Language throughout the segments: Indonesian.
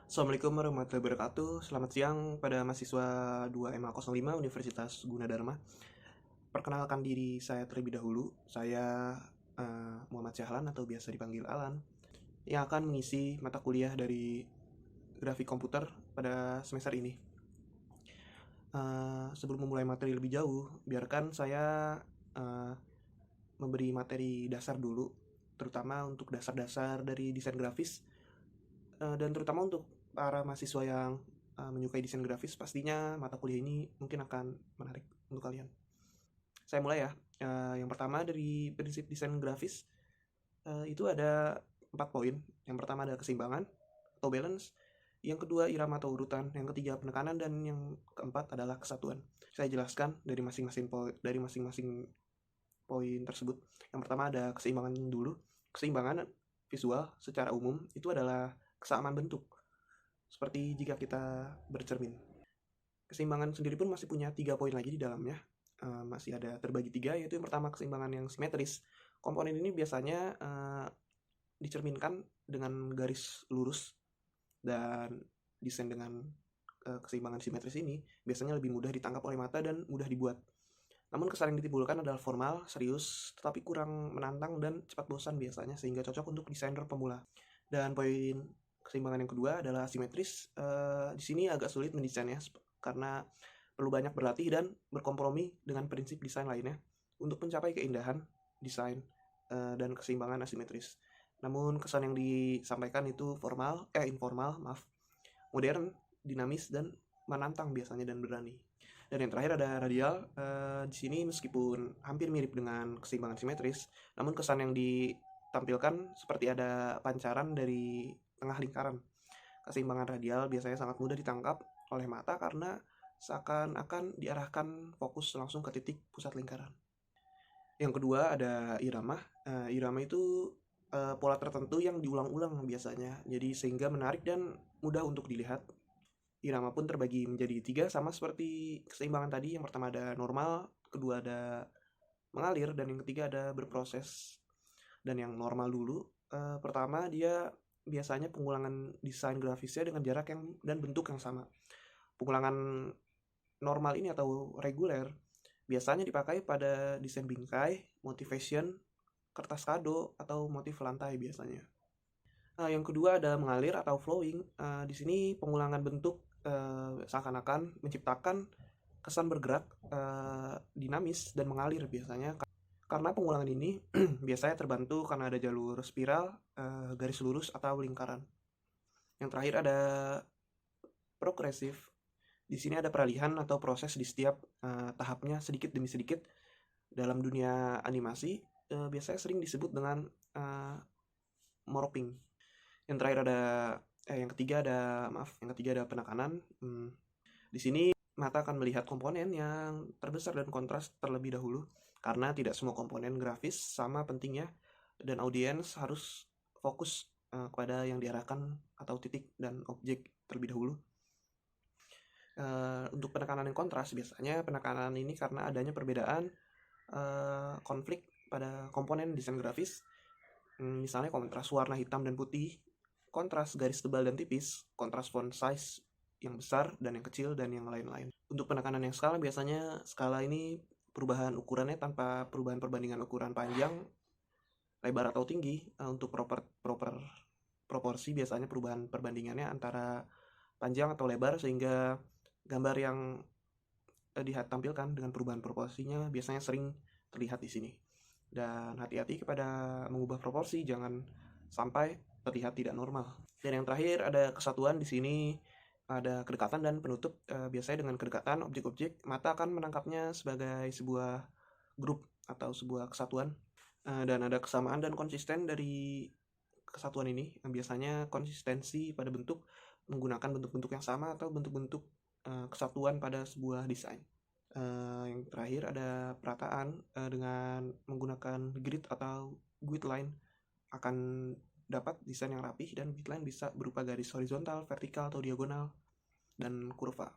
Assalamualaikum warahmatullahi wabarakatuh. Selamat siang pada mahasiswa 2MA05 Universitas Gunadarma. Perkenalkan diri saya terlebih dahulu. Saya Muhammad Syahlan atau biasa dipanggil Alan, yang akan mengisi mata kuliah dari grafik komputer pada semester ini. Sebelum memulai materi lebih jauh, biarkan saya memberi materi dasar dulu, terutama untuk dasar-dasar dari desain grafis, dan terutama untuk para mahasiswa yang menyukai desain grafis, pastinya mata kuliah ini mungkin akan menarik untuk kalian. Saya mulai ya. Yang pertama dari prinsip desain grafis, itu ada 4 poin. Yang pertama ada keseimbangan atau balance, yang kedua irama atau urutan, yang ketiga penekanan, dan yang keempat adalah kesatuan. Saya jelaskan dari masing-masing poin tersebut. Yang pertama ada keseimbangan dulu. Keseimbangan visual secara umum itu adalah kesamaan bentuk, seperti jika kita bercermin. Keseimbangan sendiri pun masih punya 3 poin lagi di dalamnya. Masih ada terbagi 3, yaitu yang pertama keseimbangan yang simetris. Komponen ini biasanya dicerminkan dengan garis lurus, dan desain dengan keseimbangan simetris ini biasanya lebih mudah ditangkap oleh mata dan mudah dibuat. Namun kesan yang ditimbulkan adalah formal, serius, tetapi kurang menantang dan cepat bosan biasanya, sehingga cocok untuk desainer pemula. Dan poin keseimbangan yang kedua adalah asimetris. Di sini agak sulit mendesainnya karena perlu banyak berlatih dan berkompromi dengan prinsip desain lainnya untuk mencapai keindahan desain dan keseimbangan asimetris. Namun kesan yang disampaikan itu informal, modern, dinamis, dan menantang biasanya dan berani. Dan yang terakhir ada radial. Di sini meskipun hampir mirip dengan keseimbangan simetris, namun kesan yang ditampilkan seperti ada pancaran dari tengah lingkaran. Keseimbangan radial biasanya sangat mudah ditangkap oleh mata karena seakan-akan diarahkan fokus langsung ke titik pusat lingkaran. Yang kedua ada irama. Irama itu pola tertentu yang diulang-ulang biasanya, jadi sehingga menarik dan mudah untuk dilihat. Irama pun terbagi menjadi 3, sama seperti keseimbangan tadi. Yang pertama ada normal, kedua ada mengalir, dan yang ketiga ada berproses. Dan yang normal dulu, pertama dia biasanya pengulangan desain grafisnya dengan jarak dan bentuk yang sama. Pengulangan normal ini atau reguler biasanya dipakai pada desain bingkai, motivation, kertas kado, atau motif lantai biasanya. Yang kedua ada mengalir atau flowing. Di sini pengulangan bentuk seakan-akan menciptakan kesan bergerak, dinamis, dan mengalir biasanya. Karena pengulangan ini biasanya terbantu karena ada jalur spiral, garis lurus, atau lingkaran. Yang terakhir ada progresif. Di sini ada peralihan atau proses di setiap tahapnya sedikit demi sedikit. Dalam dunia animasi biasanya sering disebut dengan morphing. Yang ketiga ada penekanan. Di sini mata akan melihat komponen yang terbesar dan kontras terlebih dahulu, karena tidak semua komponen grafis sama pentingnya, dan audiens harus fokus kepada yang diarahkan atau titik dan objek terlebih dahulu. Untuk penekanan yang kontras, biasanya penekanan ini karena adanya perbedaan konflik pada komponen desain grafis. Misalnya kontras warna hitam dan putih, kontras garis tebal dan tipis, kontras font size yang besar dan yang kecil, dan yang lain-lain. Untuk penekanan yang skala, biasanya skala ini perubahan ukurannya tanpa perubahan perbandingan ukuran panjang, lebar, atau tinggi. Untuk proporsi, biasanya perubahan perbandingannya antara panjang atau lebar, sehingga gambar yang ditampilkan dengan perubahan proporsinya biasanya sering terlihat di sini. Dan hati-hati kepada mengubah proporsi, jangan sampai terlihat tidak normal. Dan yang terakhir ada kesatuan. Di sini ada kedekatan dan penutup. Biasanya dengan kedekatan objek-objek, mata akan menangkapnya sebagai sebuah grup atau sebuah kesatuan. Dan ada kesamaan dan konsisten dari kesatuan ini. Biasanya konsistensi pada bentuk, menggunakan bentuk-bentuk yang sama atau bentuk-bentuk kesatuan pada sebuah desain. Yang terakhir ada perataan. Dengan menggunakan grid atau guideline akan dapat desain yang rapih, dan guideline bisa berupa garis horizontal, vertikal, atau diagonal, dan kurva.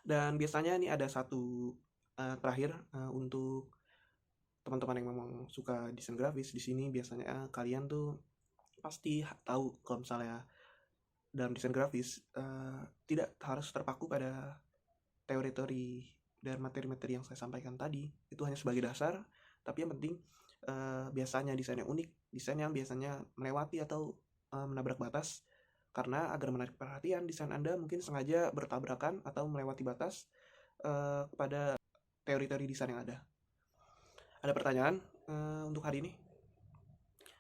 Dan biasanya ini ada satu terakhir untuk teman-teman yang memang suka desain grafis. Di sini biasanya kalian tuh pasti tahu kalau misalnya dalam desain grafis tidak harus terpaku pada teori-teori dan materi-materi yang saya sampaikan tadi. Itu hanya sebagai dasar, tapi yang penting biasanya desain yang unik, desain yang biasanya melewati atau menabrak batas, karena agar menarik perhatian, desain Anda mungkin sengaja bertabrakan atau melewati batas kepada teori-teori desain yang ada. Ada pertanyaan untuk hari ini?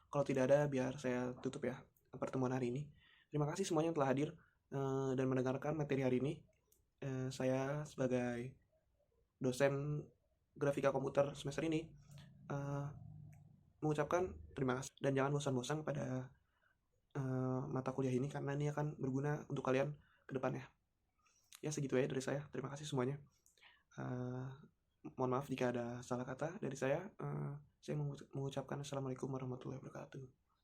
Kalau tidak ada, biar saya tutup ya pertemuan hari ini. Terima kasih semuanya yang telah hadir dan mendengarkan materi hari ini. Saya sebagai dosen grafika komputer semester ini mengucapkan terima kasih, dan jangan bosan-bosan pada mata kuliah ini, karena ini akan berguna untuk kalian ke depannya. Ya, segitu aja dari saya. Terima kasih semuanya. Mohon maaf jika ada salah kata dari saya. Saya mengucapkan assalamualaikum warahmatullahi wabarakatuh.